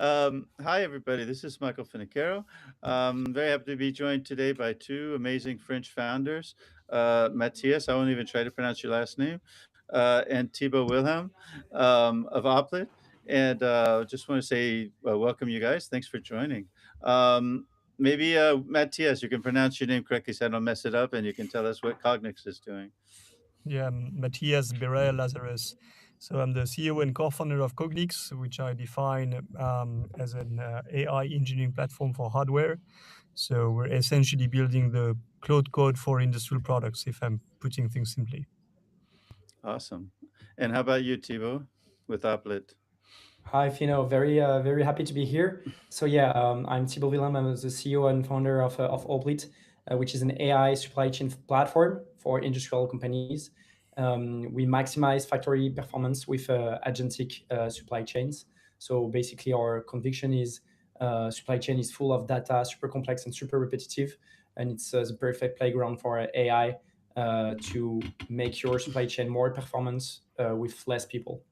Hi, everybody. This is Michael Finocchiaro. Very happy to be joined today by two amazing French founders, Matthias, I won't even try to pronounce your last name, and Thibaut Wilhelm of Oplit. And just want to say welcome, you guys. Thanks for joining. Maybe, Matthias, you can pronounce your name correctly so I don't mess it up, and you can tell us what Cognyx is doing. Yeah, I'm Matthias Berahya-Lazarus. So I'm the CEO and co-founder of Cognyx, which I define as an AI engineering platform for hardware. So we're essentially building the cloud code for industrial products, if I'm putting things simply. Awesome. And how about you, Thibaut, with Oplit? Hi, Fino. Very happy to be here. So yeah, I'm Thibaut Wilhelm. I'm the CEO and founder of Oplit, which is an AI supply chain platform for industrial companies. We maximize factory performance with agentic supply chains. So basically, our conviction is supply chain is full of data, super complex and super repetitive, and it's the perfect playground for AI to make your supply chain more performance with less people.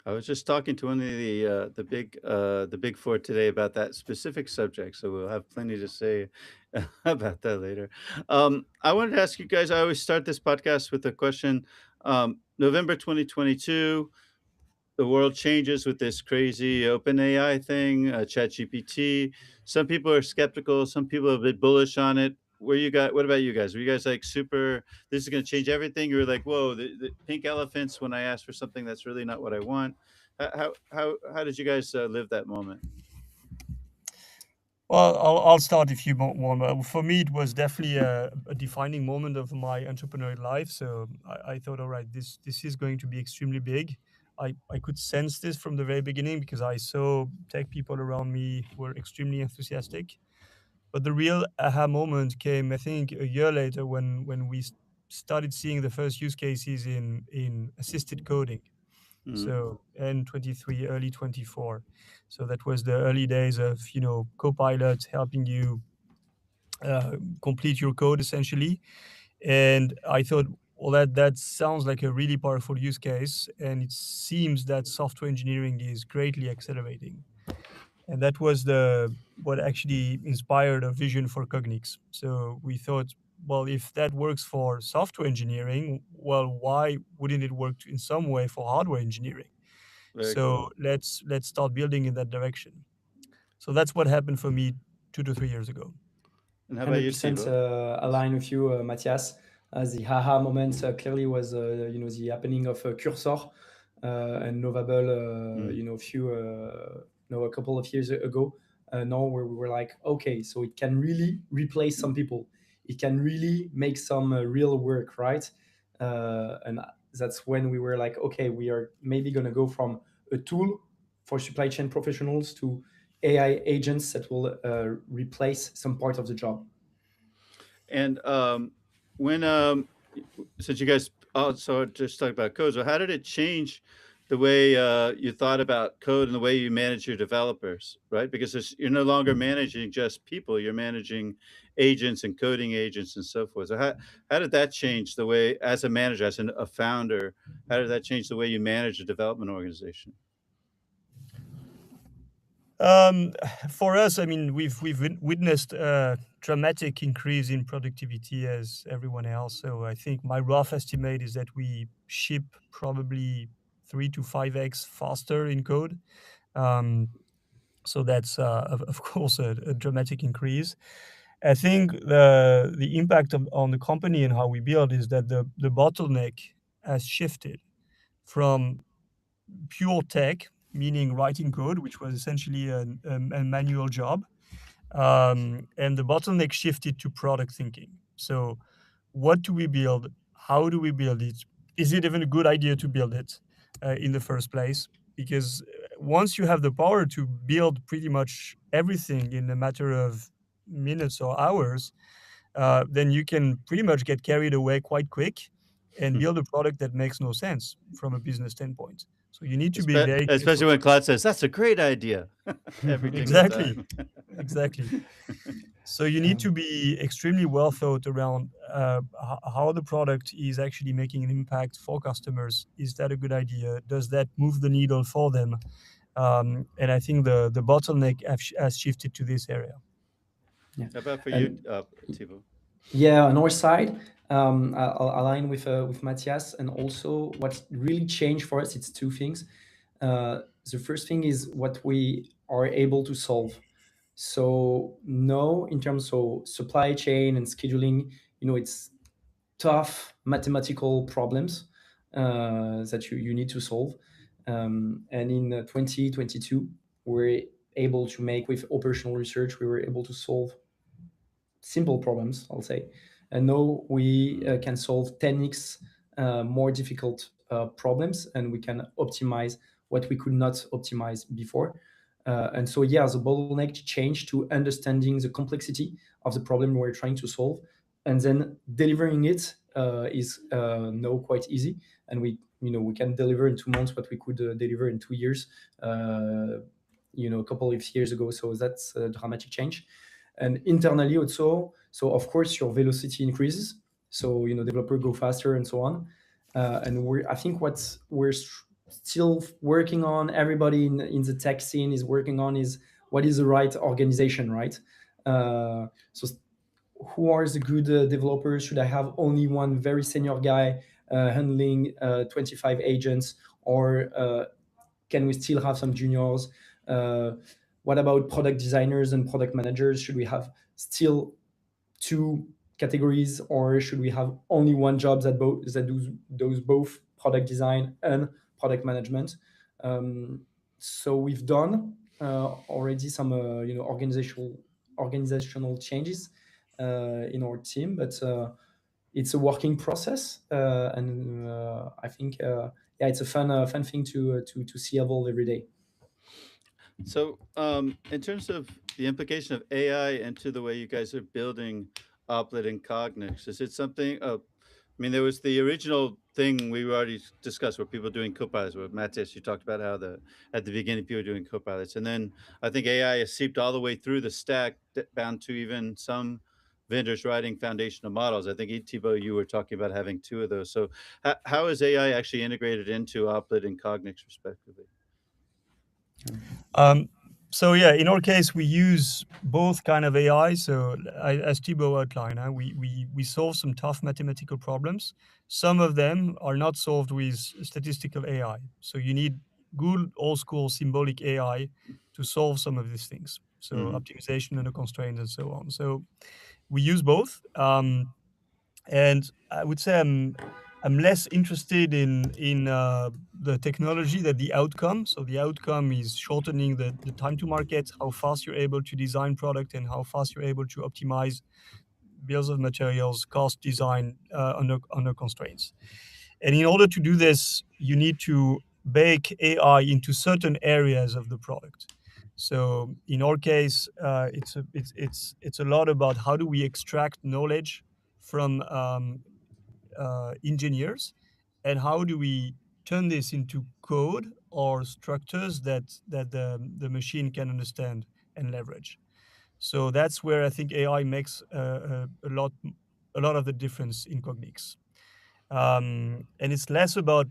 I was just talking to one of the big four today about that specific subject, so we'll have plenty to say about that later. I wanted to ask you guys. I always start this podcast with a question. November 2022, the world changes with this crazy open AI thing, ChatGPT. Some people are skeptical. Some people are a bit bullish on it. What about you guys? Were you guys like super? This is going to change everything. You were like, whoa, the pink elephants when I ask for something that's really not what I want. How did you guys live that moment? Well, I'll start if you want one. For me, it was definitely a defining moment of my entrepreneurial life. So I thought, all right, this is going to be extremely big. I could sense this from the very beginning because I saw tech people around me who were extremely enthusiastic. But the real aha moment came, I think, a year later when we started seeing the first use cases in assisted coding. Mhm. So N23, early 24. So that was the early days of Copilot helping you complete your code essentially. And I thought, well, that sounds like a really powerful use case, and it seems that software engineering is greatly accelerating. And that was the what actually inspired a vision for Cognyx. So we thought, well, if that works for software engineering, well, why wouldn't it work in some way for hardware engineering? Very So cool. let's start building in that direction. So that's what happened for me 2 to 3 years ago. And how about you, 100% Thibaut? align with you, Matthias. The haha moment clearly was, the happening of Cursor and Novable, Mm. a couple of years ago. Now where we were like, okay, so it can really replace some people. It can really make some real work, right? And that's when we were like, okay, we are maybe going to go from a tool for supply chain professionals to AI agents that will replace some part of the job. And when since you guys also just talked about code, so how did it change the way you thought about code and the way you manage your developers, right? Because you're no longer managing just people; you're managing agents and coding agents and so forth. So how did that change the way, as a manager, a founder, how did that change the way you manage a development organization? Um, for us, I mean, we've witnessed a dramatic increase in productivity as everyone else. So I think my rough estimate is that we ship probably 3 to 5x faster in code. Um, so that's of course a dramatic increase. I think the impact on the company and how we build is that the bottleneck has shifted from pure tech, meaning writing code, which was essentially a manual job, and the bottleneck shifted to product thinking. So, what do we build? How do we build it? Is it even a good idea to build it in the first place? Because once you have the power to build pretty much everything in a matter of minutes or hours, then you can pretty much get carried away quite quick and build a product that makes no sense from a business standpoint. So you need to be very careful. Especially when Claude says that's a great idea every single Exactly, time. exactly. So you need Um, to be extremely well thought around how the product is actually making an impact for customers. Is that a good idea? Does that move the needle for them? And I think the bottleneck has shifted to this area. Yeah. How about for you, Thibaut? Yeah, on our side, I'll align with Matthias, and also what really changed for us, it's two things. The first thing is what we are able to solve. So now, in terms of supply chain and scheduling, it's tough mathematical problems that you need to solve. And in 2022, we're able to make, with operational research, we were able to solve simple problems, I'll say. And now we can solve 10x more difficult problems, and we can optimize what we could not optimize before. And so, yeah, the bottleneck changed to understanding the complexity of the problem we're trying to solve, and then delivering it is now quite easy. And we can deliver in 2 months what we could deliver in 2 years, a couple of years ago. So that's a dramatic change. And internally also, so of course your velocity increases, so developer go faster and so on. And I think what we're still working on, everybody in the tech scene is working on, is what is the right organization, right? So who are the good developers? Should I have only one very senior guy handling 25 agents, or can we still have some juniors? What about product designers and product managers? Should we have still two categories, or should we have only one job that does both product design and product management? So we've done already some organizational changes in our team, but it's a working process, and I think yeah, it's a fun thing to see evolve every day. So, in terms of the implication of AI into the way you guys are building Oplit and Cognyx, is it something? I mean, there was the original thing we already discussed, where people doing copilots. Where Matthias, you talked about how at the beginning people were doing copilots, and then I think AI has seeped all the way through the stack, down to even some vendors writing foundational models. I think Thibaut, you were talking about having 2 of those. So, how is AI actually integrated into Oplit and Cognyx, respectively? So yeah, in our case, we use both kind of AI. So as Thibaut outlined, we solve some tough mathematical problems. Some of them are not solved with statistical AI. So you need good old school symbolic AI to solve some of these things. So optimization under constraints and so on. So we use both. And I would say I'm less interested in the technology than the outcome. So the outcome is shortening the time to market, how fast you're able to design product, and how fast you're able to optimize bills of materials, cost, design under constraints. And in order to do this, you need to bake AI into certain areas of the product. So in our case, it's a lot about how do we extract knowledge from engineers, and how do we turn this into code or structures that the machine can understand and leverage. So that's where I think AI makes a lot of the difference in Cognyx. And it's less about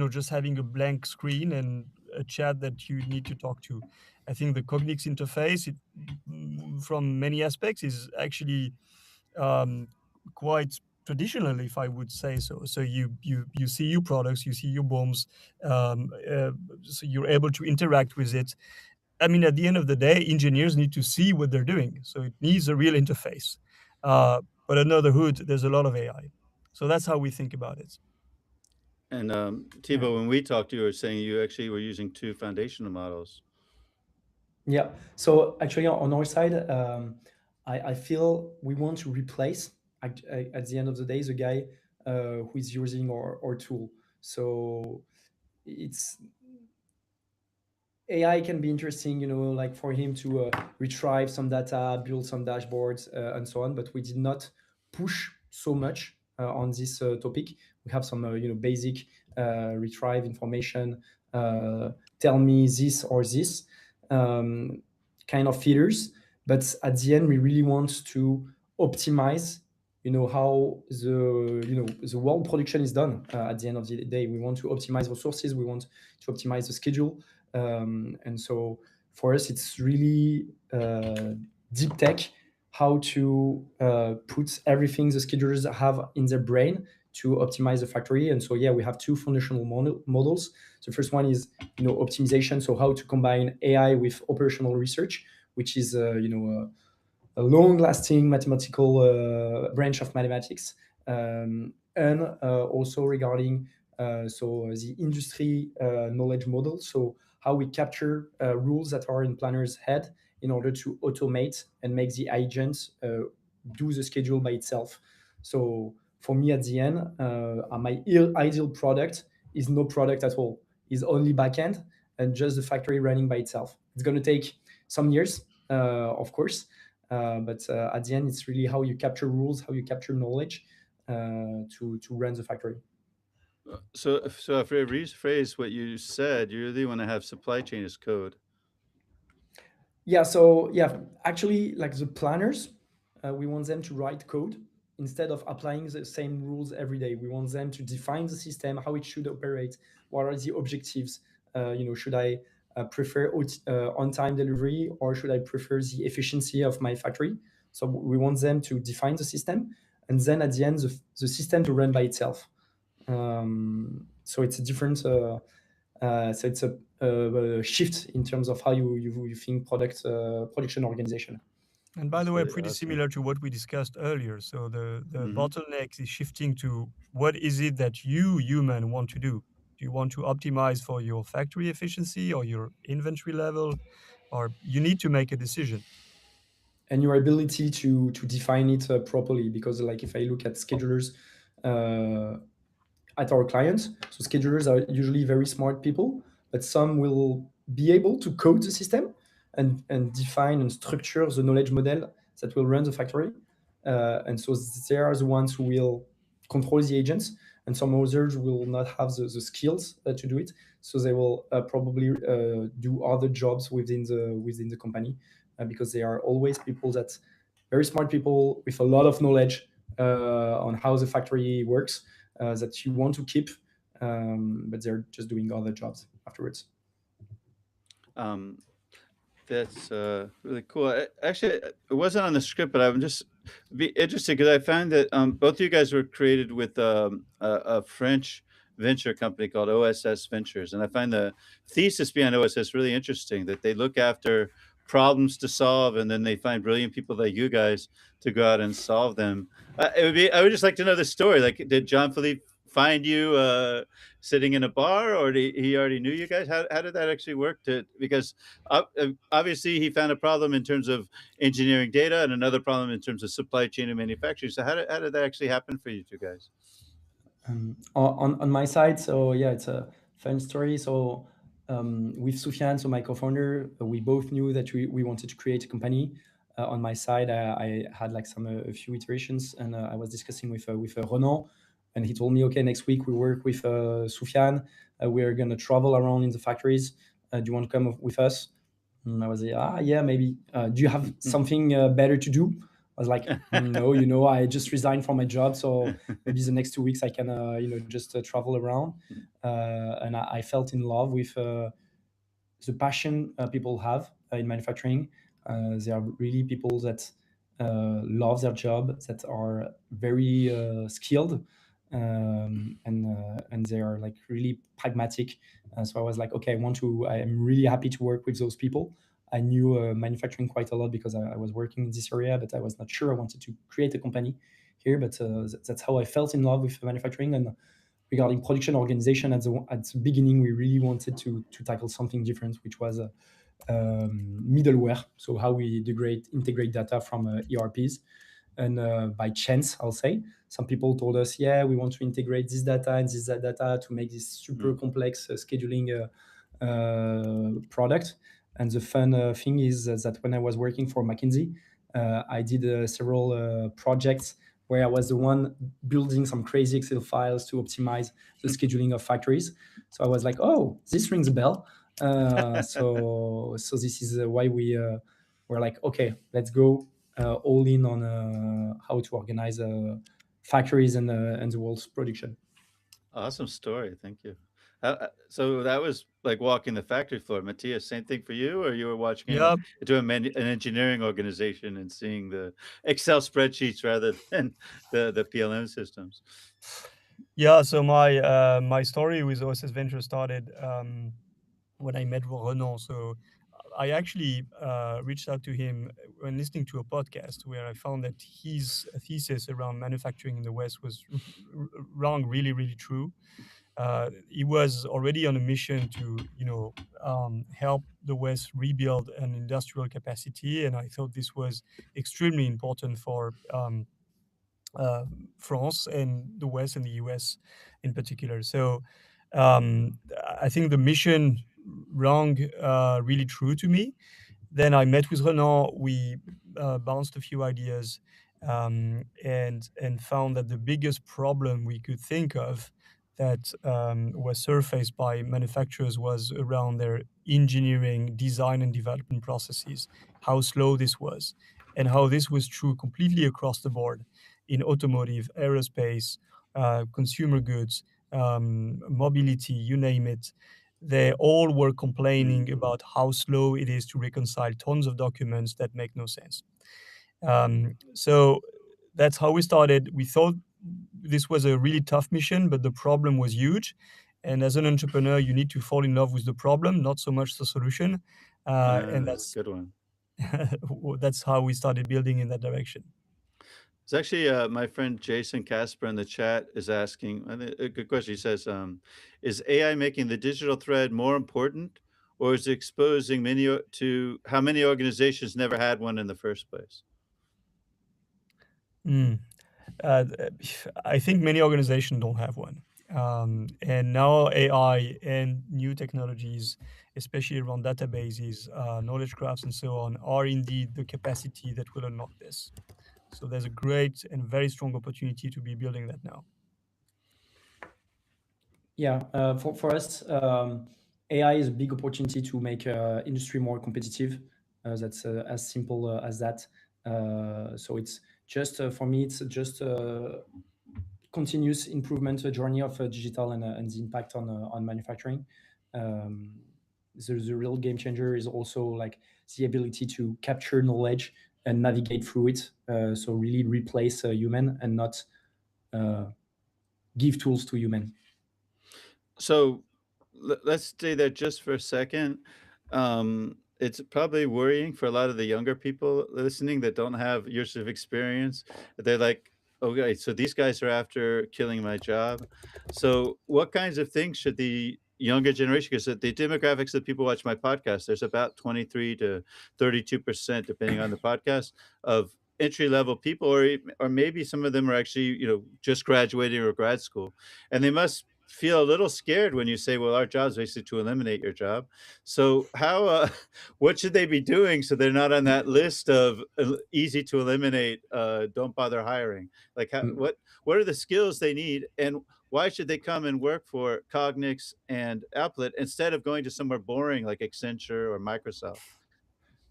just having a blank screen and a chat that you need to talk to. I think the Cognyx interface, from many aspects, is actually quite traditional, if I would say so. So you see your products, you see your BOMs, so you're able to interact with it. I mean, at the end of the day, engineers need to see what they're doing, so it needs a real interface. But under the hood, there's a lot of AI. So that's how we think about it. And Thibaut, when we talked, you were saying you actually were using 2 foundational models. Yeah. So actually, on our side, I feel we want to replace at the end of the day the guy who is using our tool. So it's AI can be interesting, like for him to retrieve some data, build some dashboards, and so on. But we did not push so much on this topic. We have some, basic retrieve information, tell me this or this kind of feeders. But at the end, we really want to optimize, how the world production is done. At the end of the day, we want to optimize resources. We want to optimize the schedule. And so for us, it's really deep tech, how to put everything the schedulers have in their brain to optimize the factory. And so, yeah, we have two foundational models. The first one is, optimization. So how to combine AI with operational research, which is, a long-lasting mathematical branch of mathematics, and also regarding the industry knowledge model. So how we capture rules that are in planner's head in order to automate and make the agent do the schedule by itself. So for me, at the end, my ideal product is no product at all. Is only backend and just the factory running by itself. It's going to take some years, of course, but at the end, it's really how you capture rules, how you capture knowledge to run the factory. So if I rephrase what you said, you really want to have supply chain as code. Yeah, so yeah, actually, like the planners, we want them to write code instead of applying the same rules every day. We want them to define the system, how it should operate, what are the objectives. Should I prefer on-time delivery, or should I prefer the efficiency of my factory? So we want them to define the system, and then at the end, the system to run by itself. So it's a different. So it's a shift in terms of how you think production organization. And by That's the way, really pretty awesome. similar to what we discussed earlier. So the Mhm. bottleneck is shifting to what is it that you, human, want to do? Do you want to optimize for your factory efficiency or your inventory level? Or you need to make a decision. And your ability to define it properly, because like if I look at schedulers at our clients, so schedulers are usually very smart people, but some will be able to code the system and define and structure the knowledge model that will run the factory. And so they are the ones who will control the agents, and some others will not have the skills to do it. So they will probably do other jobs within the company, because they are always people that very smart people with a lot of knowledge on how the factory works, that you want to keep, but they're just doing other jobs afterwards. Um, that's really cool. Actually, it wasn't on the script, but I'm just be interested because I found that both of you guys were created with a French venture company called OSS Ventures, and I find the thesis behind OSS really interesting. That they look after problems to solve, and then they find brilliant people like you guys to go out and solve them. I would just like to know the story. Like, did Jean-Philippe find you sitting in a bar, or he already knew you guys? How did that actually work? Because obviously he found a problem in terms of engineering data and another problem in terms of supply chain and manufacturing. So how did that actually happen for you two guys? On my side, so yeah, it's a fun story. So with Soufiane, so my co-founder, we both knew that we wanted to create a company. On my side, I had like a few iterations, and I was discussing with Ronan, and he told me, okay, next week we work with Soufiane. We're gonna travel around in the factories. Do you want to come with us? And I was like, yeah, maybe. Do you have something better to do? I was like, no, I just resigned from my job, so maybe the next 2 weeks I can, just travel around. And I felt in love with the passion people have in manufacturing. They are really people that love their job, that are very skilled, and they are like really pragmatic. So I was like, okay, I am really happy to work with those people. I knew manufacturing quite a lot because I was working in this area, but I was not sure I wanted to create a company here. But that's how I felt in love with manufacturing. And regarding production organization, at the beginning, we really wanted to tackle something different, which was middleware. So how we integrate data from ERPs. And by chance, I'll say, some people told us, yeah, we want to integrate this data and this data to make this super complex scheduling product. And the fun thing is that when I was working for McKinsey, I did several projects where I was the one building some crazy Excel files to optimize the scheduling of factories. So I was like, oh, this rings a bell. So this is why we're like, okay, let's go all in on how to organize factories and the world's production. Awesome story. Thank you. So that was like walking the factory floor. Matthias, same thing for you, or you were watching Yeah, into an engineering organization and seeing the Excel spreadsheets rather than the PLM systems? yeah. So my story with OSS Venture started when I met Renan. So I actually reached out to him when listening to a podcast where I found that his thesis around manufacturing in the West was wrong, really, really true. He was already on a mission to, help the West rebuild an industrial capacity, and I thought this was extremely important for uh, France and the West and the US in particular. So I think the mission rang really true to me. Then I met with Renan. We bounced a few ideas, and found that the biggest problem we could think of that was surfaced by manufacturers was around their engineering, design, and development processes. How slow this was, and how this was true completely across the board in automotive, aerospace, consumer goods, mobility, you name it. They all were complaining about how slow it is to reconcile tons of documents that make no sense. So that's how we started. We thought this was a really tough mission, but the problem was huge. And as an entrepreneur, you need to fall in love with the problem, not so much the solution. And that's Good one. that's how we started building in that direction. It's actually my friend Jason Casper in the chat is asking I think a good question. He says, "Is AI making the digital thread more important, or is it exposing to how many organizations never had one in the first place?" Mm. Uh, I think many organizations don't have one. And now AI and new technologies, especially around databases, knowledge graphs, and so on, are indeed the capacity that will unlock this. So there's a great and very strong opportunity to be building that now. Yeah, for us, AI is a big opportunity to make industry more competitive. That's as simple as that. So it's just for me, it's just continuous improvement journey of digital and the impact on manufacturing. The real game changer is also like the ability to capture knowledge and navigate through it. So really replace a human and not give tools to human. So let's stay there just for a second. It's probably worrying for a lot of the younger people listening that don't have years of experience. They're like, okay, so these guys are after killing my job. So what kinds of things should the younger generation, because the demographics that people watch my podcast, there's about 23 to 32%, depending on the podcast, of entry level people, or maybe some of them are actually, just graduating or grad school, and they must feel a little scared when you say, well, our job is basically to eliminate your job. So how, what should they be doing so they're not on that list of easy to eliminate, don't bother hiring? Like Mm. what are the skills they need, and why should they come and work for Cognyx and Oplit instead of going to somewhere boring like Accenture or Microsoft?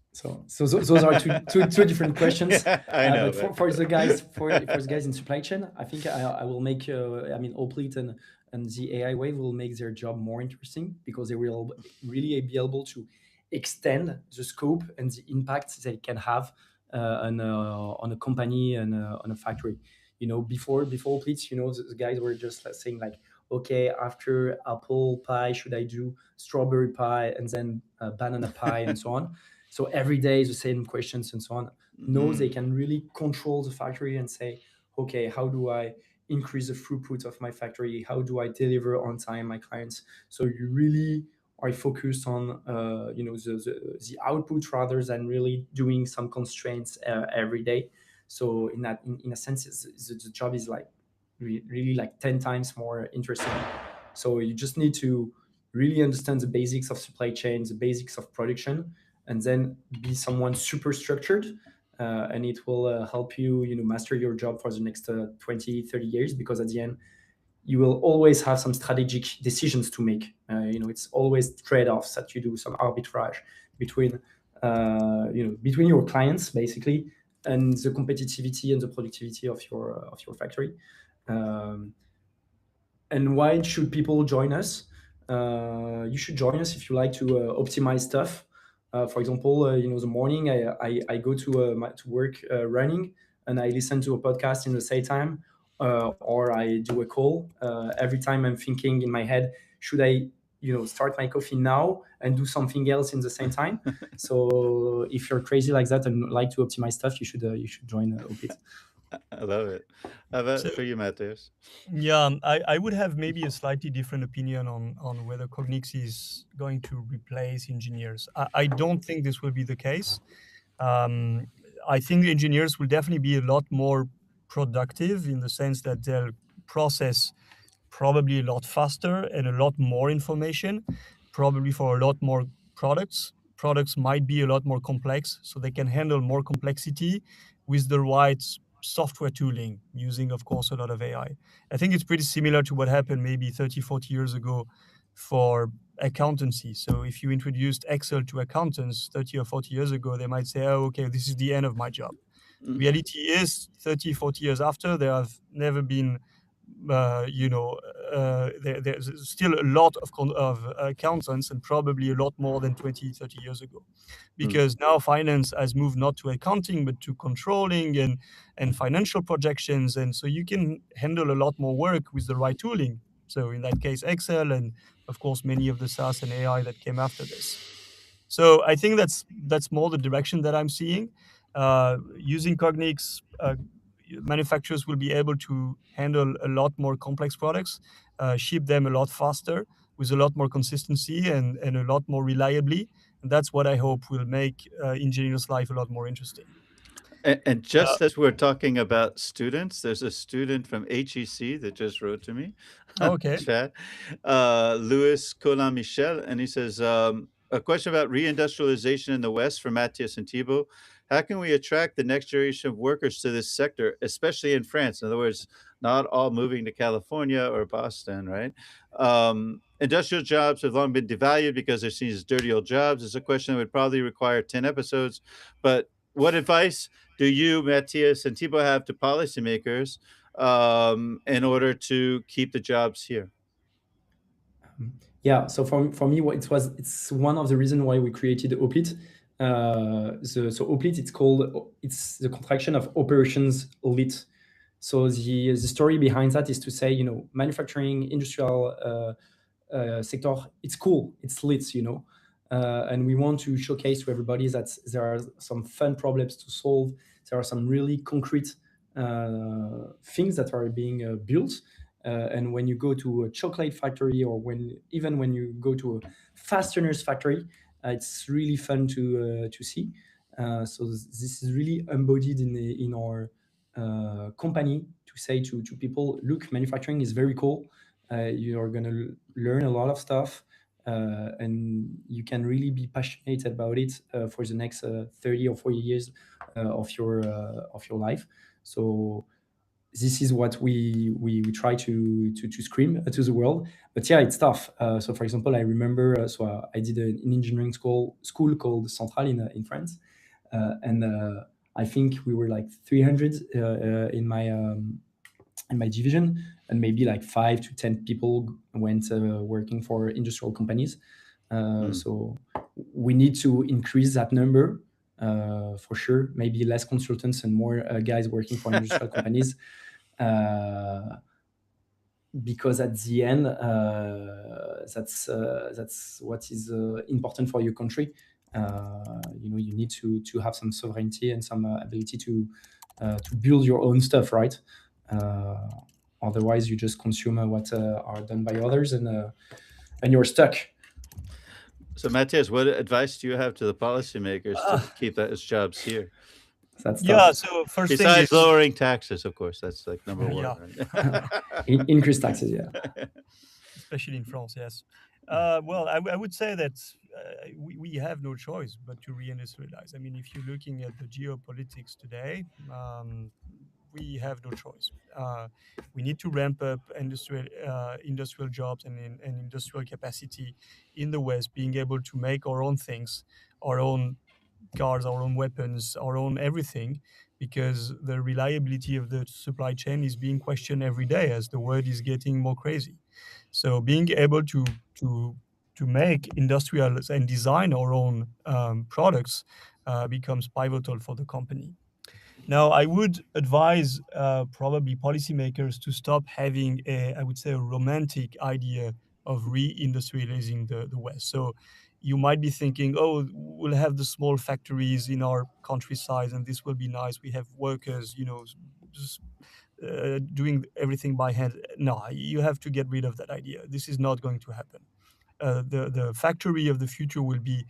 So those are two different questions. Yeah, I know, But but for the guys for the guys in supply chain, I think I will make I mean Oplit and the AI wave will make their job more interesting because they will really be able to extend the scope and the impact they can have on a company and on a factory. Before Oplit, the guys were just saying like, okay, after apple pie, should I do strawberry pie and then banana pie and so on? So every day the same questions and so on. No, they can really control the factory and say, okay, how do I increase the throughput of my factory? How do I deliver on time my clients? So you really are focused on the output rather than really doing some constraints every day. So in a sense, the job is like really like 10 times more interesting. So you just need to really understand the basics of supply chain, the basics of production, and then be someone super structured, and it will help you master your job for the next 20, 30 years, because at the end you will always have some strategic decisions to make. It's always trade-offs that you do, some arbitrage between between your clients basically and the competitivity and the productivity of your factory. And why should people join us? You should join us if you like to optimize stuff. For example, the morning I go to work running, and I listen to a podcast in the same time, or I do a call. Every time I'm thinking in my head, should I start my coffee now and do something else in the same time? So if you're crazy like that and like to optimize stuff, you should join Oplit. I love it. How about So, for you, Matthias? yeah, I would have maybe a slightly different opinion on whether Cognyx is going to replace engineers. I don't think this will be the case. I think engineers will definitely be a lot more productive in the sense that they'll process probably a lot faster and a lot more information, probably for a lot more products. Products might be a lot more complex, so they can handle more complexity with the right software tooling, using, of course, a lot of AI. I think it's pretty similar to what happened maybe 30, 40 years ago for accountancy. So if you introduced Excel to accountants 30 or 40 years ago, they might say, oh, okay, this is the end of my job. Reality is 30, 40 years after, there have never been there's still a lot of accountants, and probably a lot more than 20, 30 years ago, because now finance has moved not to accounting but to controlling and financial projections, and so you can handle a lot more work with the right tooling. So in that case, Excel, and of course many of the SaaS and AI that came after this. So I think that's more the direction that I'm seeing. Using Cognyx, manufacturers will be able to handle a lot more complex products, ship them a lot faster with a lot more consistency and a lot more reliably. And that's what I hope will make engineers' life a lot more interesting. And just as we're talking about students, there's a student from HEC that just wrote to me on the Okay. chat, Louis Colin Michel, and he says, a question about reindustrialization in the West for Matthias and Thibaut. How can we attract the next generation of workers to this sector, especially in France? In other words, not all moving to California or Boston, right? Industrial jobs have long been devalued because they're seen as dirty old jobs. It's a question that would probably require 10 episodes, but what advice do you, Matthias, and Thibaut have to policymakers in order to keep the jobs here? Yeah, so for me, it's one of the reasons why we created Oplit. So Oplit, it's the contraction of operations lit. So the story behind that is to say, manufacturing, industrial sector, it's cool, it's lit, and we want to showcase to everybody that there are some fun problems to solve. There are some really concrete things that are being built. And when you go to a chocolate factory, or even when you go to a fasteners factory, it's really fun to see. So this is really embodied in our company, to say to people, look, manufacturing is very cool. You are going to learn a lot of stuff, and you can really be passionate about it for the next 30 or 40 years of your life. So this is what we try to scream to the world. But yeah, it's tough. So for example, I remember, I did an engineering school called Centrale in France, and I think we were like 300 in my division, and maybe like 5 to 10 people went working for industrial companies. So we need to increase that number, for sure. Maybe less consultants and more guys working for industrial companies, because at the end, that's what is important for your country. You need to have some sovereignty and some ability to build your own stuff, right? Otherwise, you just consume what are done by others, and you're stuck. So, Matthias, what advice do you have to the policymakers to keep those jobs here? That's Yeah, tough. so first thing Besides is lowering taxes, of course, that's like number one. Yeah. Right? Increase taxes, yeah. Especially in France, yes. Well, I would say that we have no choice but to reindustrialize. I mean, if you're looking at the geopolitics today, we have no choice. We need to ramp up industrial jobs and industrial capacity in the West, being able to make our own things, our own cars, our own weapons, our own everything, because the reliability of the supply chain is being questioned every day as the world is getting more crazy. So being able to make industrial and design our own products becomes pivotal for the company. Now, I would advise probably policymakers to stop having I would say, a romantic idea of reindustrializing the West. So you might be thinking, oh, we'll have the small factories in our countryside, and this will be nice. We have workers, just doing everything by hand. No, you have to get rid of that idea. This is not going to happen. The factory of the future will be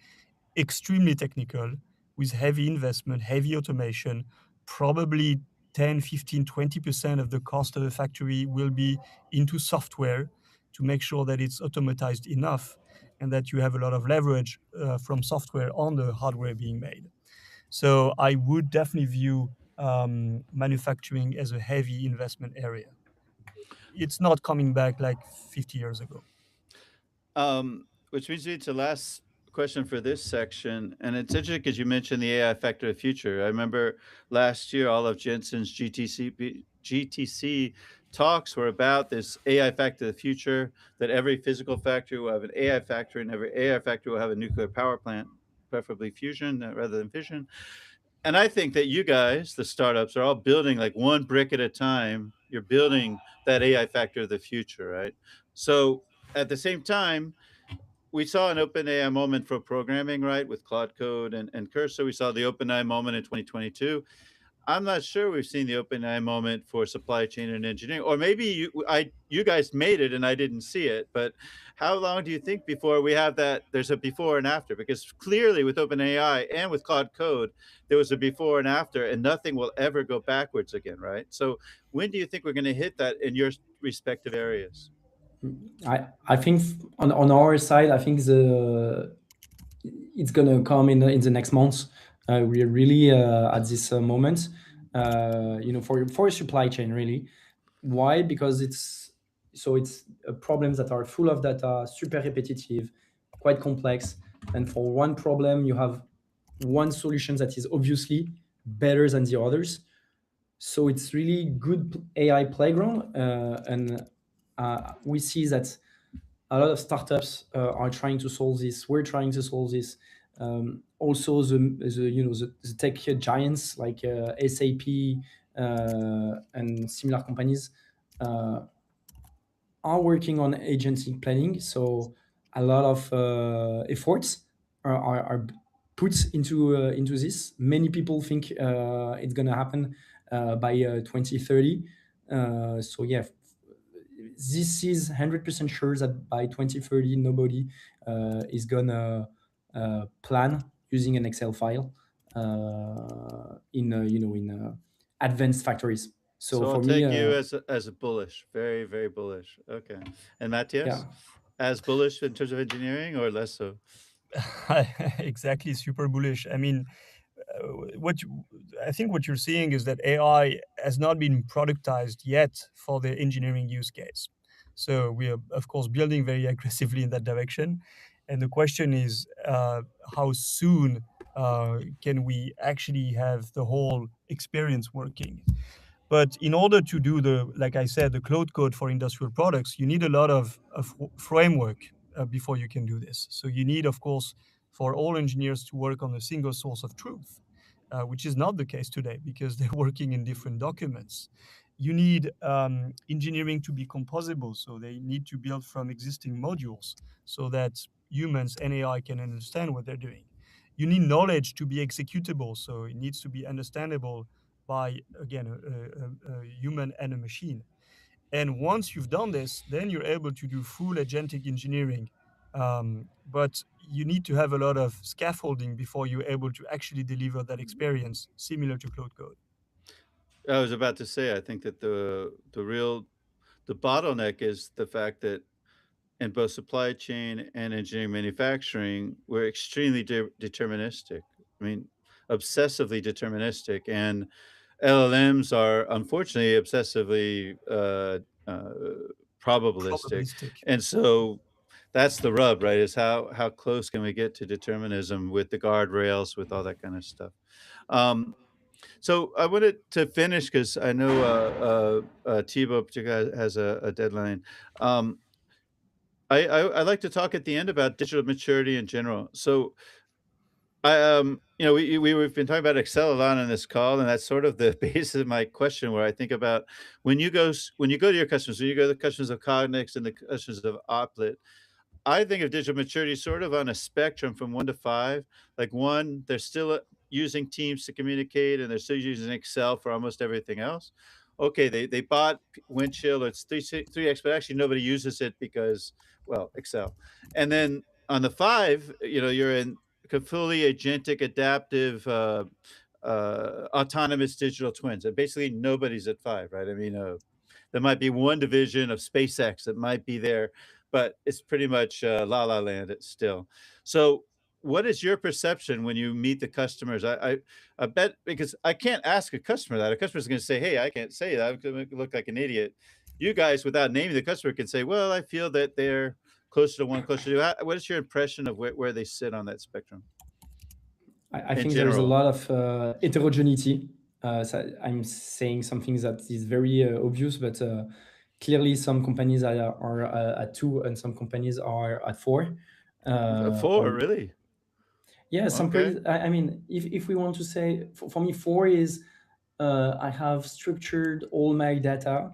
extremely technical with heavy investment, heavy automation. Probably 10, 15, 20% of the cost of the factory will be into software to make sure that it's automatized enough and that you have a lot of leverage from software on the hardware being made. So I would definitely view manufacturing as a heavy investment area. It's not coming back like 50 years ago. Which brings me to the last question for this section, and it's interesting because you mentioned the AI factor of the future. I remember last year, all of Jensen's GTC talks were about this AI factor of the future, that every physical factory will have an AI factory, and every AI factory will have a nuclear power plant, preferably fusion rather than fission. And I think that you guys, the startups, are all building like one brick at a time. You're building that AI factor of the future, right? So at the same time, we saw an OpenAI moment for programming, right, with Claude Code and Cursor. We saw the OpenAI moment in 2022. I'm not sure we've seen the OpenAI moment for supply chain and engineering, or maybe you guys made it and I didn't see it. But how long do you think before we have that? There's a before and after, because clearly with OpenAI and with Claude Code, there was a before and after, and nothing will ever go backwards again, right? So when do you think we're going to hit that in your respective areas? I think on our side, I think it's gonna come in the next months. We're really at this moment, for supply chain really. Why? Because it's problems that are full of data, super repetitive, quite complex, and for one problem you have one solution that is obviously better than the others. So it's really good AI playground, and we see that a lot of startups are trying to solve this. We're trying to solve this. Also, the tech giants like SAP and similar companies are working on agentic planning. So a lot of efforts are put into this. Many people think it's gonna happen by 2030. So yeah, this is 100% sure that by 2030 nobody is gonna plan using an Excel file in advanced factories. So For I'll me, take you as a bullish, very, very bullish. Okay. And Matthias, yeah, as bullish in terms of engineering or less so? Exactly, super bullish. I mean, I think what you're seeing is that AI has not been productized yet for the engineering use case. So we are, of course, building very aggressively in that direction. And the question is, how soon can we actually have the whole experience working? But in order to do like I said, the cloud code for industrial products, you need a lot of framework before you can do this. So you need, of course, for all engineers to work on a single source of truth, which is not the case today because they're working in different documents. You need engineering to be composable, so they need to build from existing modules so that humans and AI can understand what they're doing. You need knowledge to be executable, so it needs to be understandable by, again, a human and a machine. And once you've done this, then you're able to do full agentic engineering. But you need to have a lot of scaffolding before you're able to actually deliver that experience similar to cloud code. I was about to say, I think that the bottleneck is the fact that in both supply chain and engineering manufacturing, we're extremely deterministic. I mean, obsessively deterministic, and LLMs are unfortunately obsessively probabilistic. Probabilistic. And so that's the rub, right? Is how close can we get to determinism with the guardrails, with all that kind of stuff. So I wanted to finish because I know Thibaut particularly has a deadline. Um, I like to talk at the end about digital maturity in general. So you know, we've been talking about Excel a lot on this call, and that's sort of the basis of my question. Where I think about when you when you go to your customers, when you go to the customers of Cognyx and the customers of Oplit, I think of digital maturity sort of on a spectrum from 1 to 5. Like 1, they're still using Teams to communicate, and they're still using Excel for almost everything else. Okay, they bought Windchill, it's 3x, but actually nobody uses it because, well, Excel. And then on the 5, you know, you're in fully agentic, adaptive, autonomous digital twins, and basically nobody's at 5, right? I mean, there might be one division of SpaceX that might be there, but it's pretty much la la land. It's still. So, what is your perception when you meet the customers? I bet because I can't ask a customer that. A customer's going to say, "Hey, I can't say that. I'm going to look like an idiot." You guys, without naming the customer, can say, "Well, I feel that they're closer to 1, closer to." What is your impression of where they sit on that spectrum I in think there's a general? lot of heterogeneity. So I'm saying something that is very obvious, but clearly some companies are at 2 and some companies are at 4. Four, Or really? yeah, Okay. I mean, if we want to say, for me, 4 is I have structured all my data.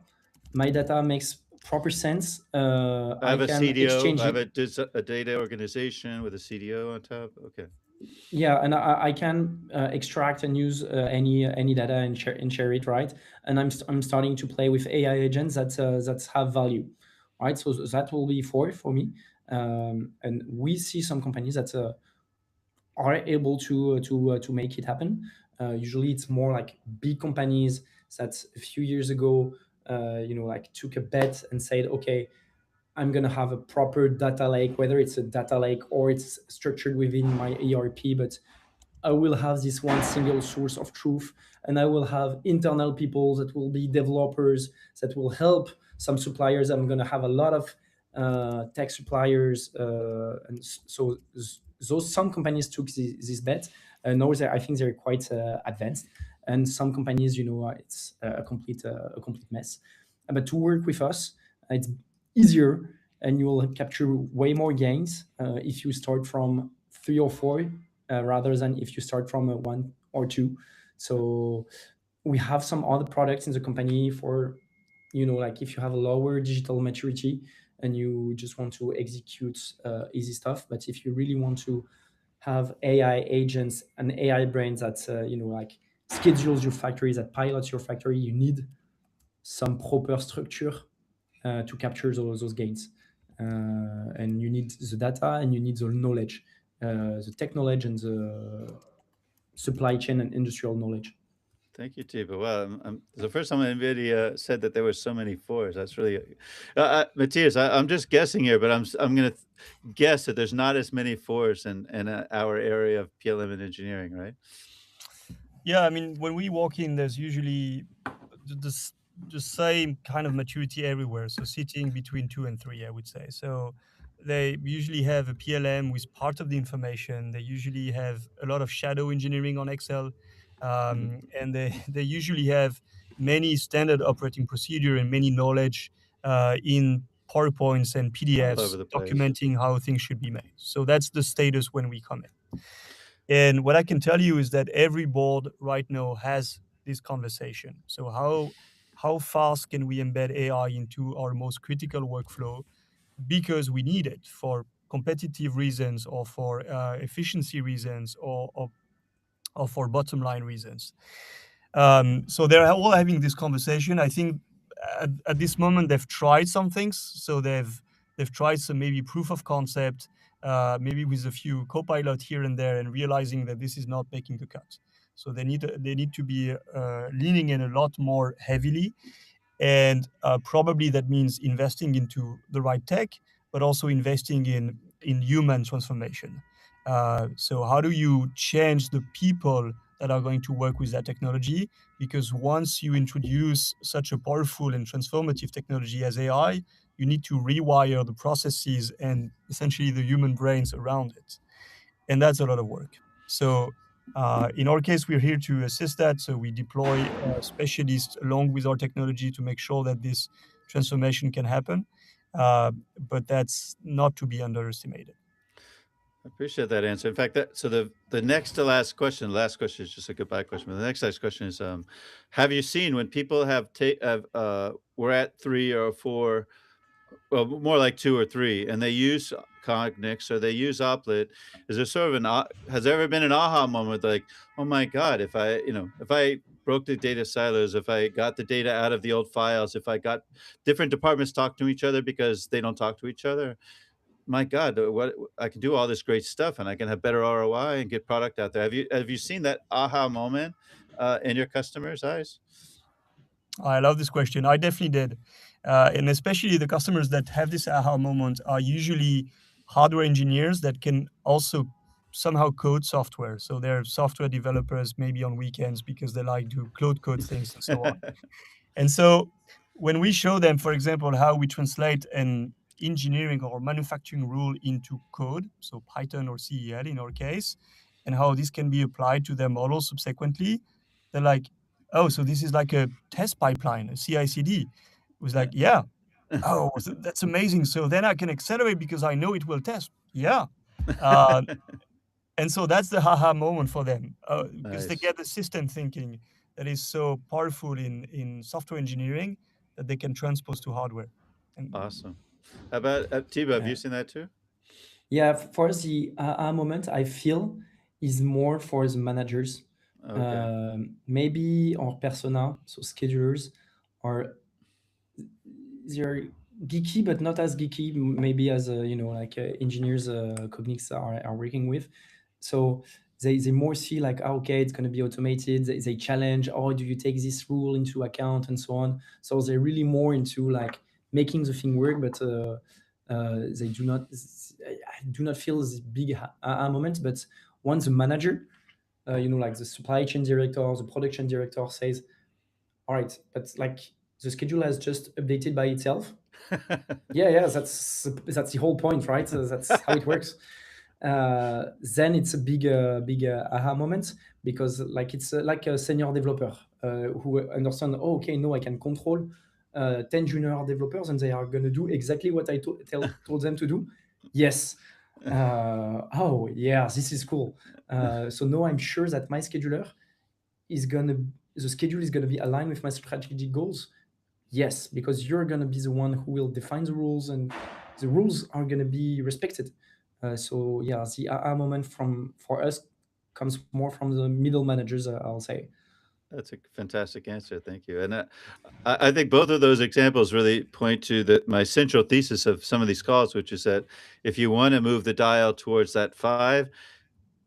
My data makes proper sense. I I have a can CDO. exchange I have it. a data organization with a CDO on top. Okay. Yeah, and I can extract and use any data and share it, right? And I'm starting to play with AI agents that have value, right? So that will be 4 for me. And we see some companies that are able to make it happen. Usually, it's more like big companies that a few years ago, like took a bet and said, okay, I'm gonna have a proper data lake, whether it's a data lake or it's structured within my ERP, but I will have this one single source of truth, and I will have internal people that will be developers that will help some suppliers. I'm going to have a lot of tech suppliers, and so those some companies took this bet. Now I think they're quite advanced, and some companies, it's a complete mess. But to work with us, it's easier, and you will capture way more gains if you start from 3 or 4 rather than if you start from a 1 or 2. So we have some other products in the company for, like if you have a lower digital maturity and you just want to execute easy stuff. But if you really want to have AI agents and AI brains that, like schedules your factory, that pilots your factory, you need some proper structure to capture those gains. And you need the data and you need the knowledge, the tech knowledge and the supply chain and industrial knowledge. Thank you, Thibaut. Well, it's the first time NVIDIA said that there were so many 4s. That's really, Matthias. I'm just guessing here, but I'm going to guess that there's not as many 4s in our area of PLM and engineering, right? Yeah, I mean, when we walk in, there's usually the same kind of maturity everywhere. So sitting between 2 and 3, I would say. So they usually have a PLM with part of the information. They usually have a lot of shadow engineering on Excel. And they usually have many standard operating procedure and many knowledge in PowerPoints and All PDFs over the place. documenting how things should be made. So that's the status when we come in. And what I can tell you is that every board right now has this conversation. So how fast can we embed AI into our most critical workflow? Because we need it for competitive reasons or for efficiency reasons or for bottom line reasons. So they're all having this conversation. I think at this moment they've tried some things. So they've tried some maybe proof of concept, maybe with a few copilot here and there, and realizing that this is not making the cut. So they need to be leaning in a lot more heavily, and probably that means investing into the right tech, but also investing in human transformation. So how do you change the people that are going to work with that technology? Because once you introduce such a powerful and transformative technology as AI, you need to rewire the processes and essentially the human brains around it. And that's a lot of work. So in our case, we're here to assist that. So we deploy specialists along with our technology to make sure that this transformation can happen. but that's not to be underestimated. I appreciate that answer. In fact, the next to last question, the last question is just a goodbye question. But the next last question is, have you seen when people we're at 3 or 4, well, more like 2 or 3, and they use Cognyx or they use Oplit, is there sort of has there ever been an aha moment like, oh my God, if I broke the data silos, if I got the data out of the old files, if I got different departments talk to each other because they don't talk to each other, my God, what I can do all this great stuff and I can have better ROI and get product out there. Have you seen that aha moment in your customers' eyes? I love this question. I definitely did. And especially the customers that have this aha moment are usually hardware engineers that can also somehow code software. So they're software developers, maybe on weekends because they like to code things and so on. And so when we show them, for example, how we translate an engineering or manufacturing rule into code, so Python or CEL in our case, and how this can be applied to their model subsequently, they're like, oh, so this is like a test pipeline, a CI/CD. It was like, yeah. Oh, that's amazing. So then I can accelerate because I know it will test. Yeah. And so that's the haha moment for them because they Nice. get the system thinking that is so powerful in software engineering that they can transpose to hardware. And Awesome. How about Thibaut? Have you seen that too? Yeah, for us, the aha moment I feel is more for the managers. Okay. Maybe our persona, so schedulers, are they're geeky, but not as geeky, maybe as like engineers Cognyx are working with. So they more see like, okay, it's going to be automated. They challenge, oh, do you take this rule into account and so on. So they're really more into like making the thing work, but they do not. I do not feel this big moment. But once the manager, like the supply chain director, the production director says, all right, but like the schedule has just updated by itself. Yeah, that's the whole point, right? So that's how it works. Then it's a big aha moment because like it's like a senior developer who understand. Oh, okay, no, I can control 10 junior developers and they are going to do exactly what I told them to do. Yes. Oh, yeah, this is cool. So now I'm sure that my scheduler the schedule is gonna be aligned with my strategic goals. Yes, because you're gonna be the one who will define the rules, and the rules are gonna be respected. So yeah, the aha moment for us comes more from the middle managers, I'll say. That's a fantastic answer. Thank you. And I think both of those examples really point to my central thesis of some of these calls, which is that if you want to move the dial towards that 5,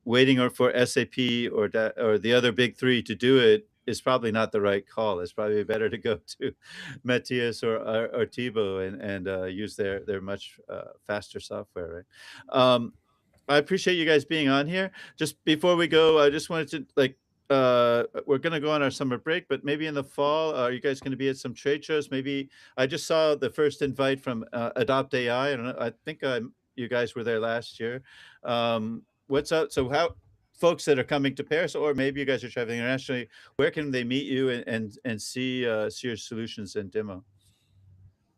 waiting for SAP or the other big 3 to do it is probably not the right call. It's probably better to go to Matthias or Thibaut and use their much faster software, right? I appreciate you guys being on here. Just before we go, I just wanted to we're gonna go on our summer break, but maybe in the fall, are you guys gonna be at some trade shows? Maybe I just saw the first invite from Adopt AI. I don't know. I think you guys were there last year. What's up? So how folks that are coming to Paris, or maybe you guys are traveling internationally, where can they meet you and see your solutions and demo?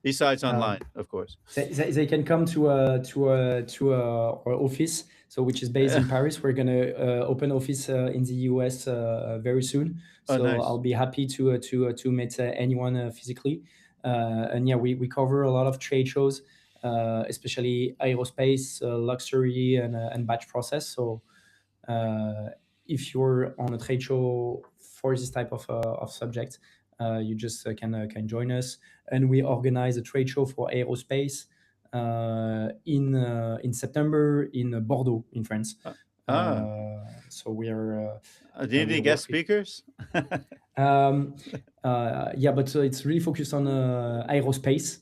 Besides online, of course. They can come to our office, so which is based in Paris. We're gonna open office in the US very soon. Oh, So nice. I'll be happy to meet anyone physically. And yeah, we cover a lot of trade shows, especially aerospace, luxury, and batch process. So if you're on a trade show for this type of subject, you just can join us. And we organize a trade show for aerospace in September in Bordeaux, in France. Ah, So we are do you need any we'll guest work with. speakers? Yeah, but it's really focused on aerospace,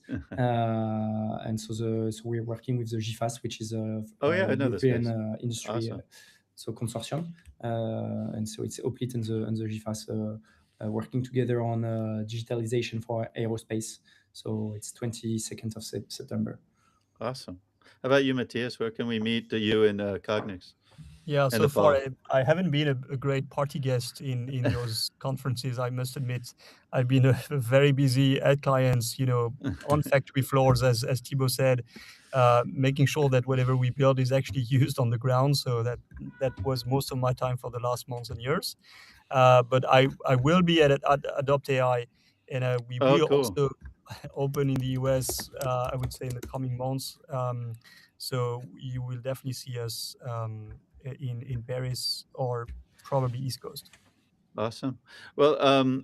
and so we're working with the GIFAS, which is a Oh yeah, I know those European guys. industry Awesome. so consortium, and so it's Oplit and the GIFAS working together on digitalization for aerospace. So it's 22nd of September. Awesome. How about you, Matthias? Where can we meet you and Cognyx? Yeah, in so the far fall? I haven't been a great party guest in those conferences, I must admit. I've been very busy at clients, on factory floors, as Thibaut said, making sure that whatever we build is actually used on the ground. So that was most of my time for the last months and years. But I will be at Adopt AI, and we Oh, will cool. also open in the US, I would say in the coming months. So you will definitely see us in Paris or probably East Coast. Awesome. Well,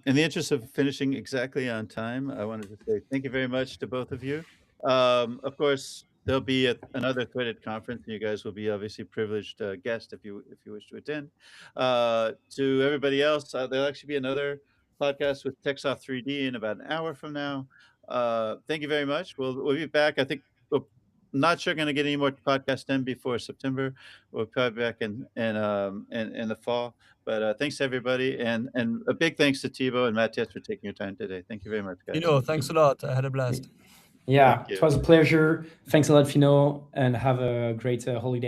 in the interest of finishing exactly on time, I wanted to say thank you very much to both of you. Of course, there'll be another Threaded conference, and you guys will be obviously privileged guest if you wish to attend. To everybody else, there'll actually be another podcast with TechSoft 3D in about an hour from now. Thank you very much. We'll be back. I think we're not sure going to get any more podcasts done before September. We'll probably be back in the fall. But thanks everybody, and a big thanks to Thibaut and Matthias for taking your time today. Thank you very much, guys. Thanks a lot. I had a blast. Yeah, Thank it you. was a pleasure. Thanks a lot, Fino, and have a great holiday.